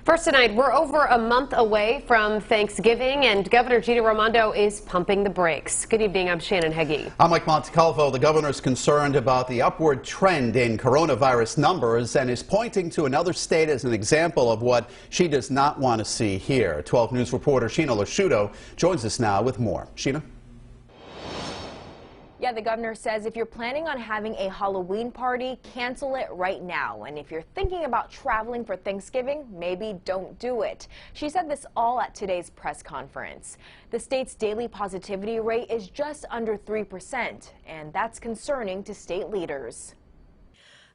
First tonight, we're over a month away from Thanksgiving, and Governor Gina Raimondo is pumping the brakes. Good evening, I'm Shannon Heggie. I'm Mike Montecalvo. The governor is concerned about the upward trend in coronavirus numbers and is pointing to another state as an example of what she does not want to see here. 12 News reporter Shiina LoSciuto joins us now with more. Shiina? Yeah, the governor says if you're planning on having a Halloween party, cancel it right now. And if you're thinking about traveling for Thanksgiving, maybe don't do it. She said this all at today's press conference. The state's daily positivity rate is just under 3%, and that's concerning to state leaders.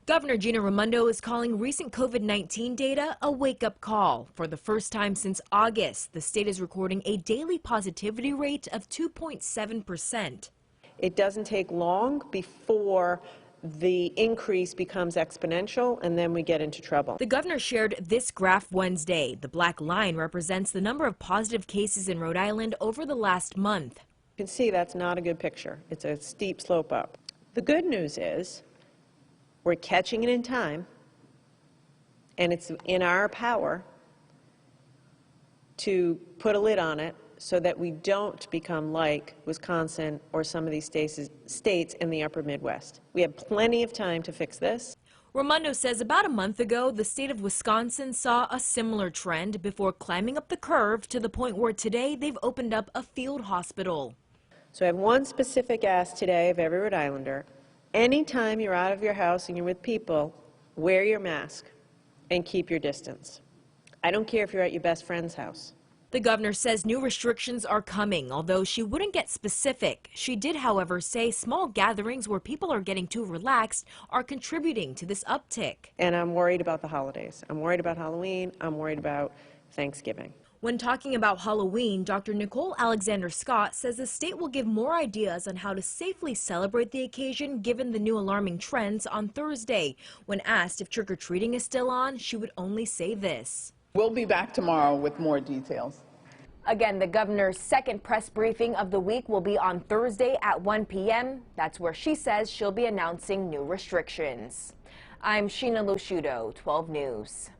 Governor Gina Raimondo is calling recent COVID-19 data a wake-up call. For the first time since August, the state is recording a daily positivity rate of 2.7%. It doesn't take long before the increase becomes exponential, and then we get into trouble. The governor shared this graph Wednesday. The black line represents the number of positive cases in Rhode Island over the last month. You can see that's not a good picture. It's a steep slope up. The good news is we're catching it in time, and it's in our power to put a lid on it so that we don't become like Wisconsin or some of these states in the upper Midwest. We have plenty of time to fix this. Raimondo says about a month ago, the state of Wisconsin saw a similar trend before climbing up the curve to the point where today they've opened up a field hospital. So I have one specific ask today of every Rhode Islander. Anytime you're out of your house and you're with people, wear your mask and keep your distance. I don't care if you're at your best friend's house. The governor says new restrictions are coming, although she wouldn't get specific. She did, however, say small gatherings where people are getting too relaxed are contributing to this uptick. And I'm worried about the holidays. I'm worried about Halloween. I'm worried about Thanksgiving. When talking about Halloween, Dr. Nicole Alexander-Scott says the state will give more ideas on how to safely celebrate the occasion given the new alarming trends on Thursday. When asked if trick-or-treating is still on, she would only say this. We'll be back tomorrow with more details. Again, the governor's second press briefing of the week will be on Thursday at 1 p.m. That's where she says she'll be announcing new restrictions. I'm Shiina LoSciuto, 12 News.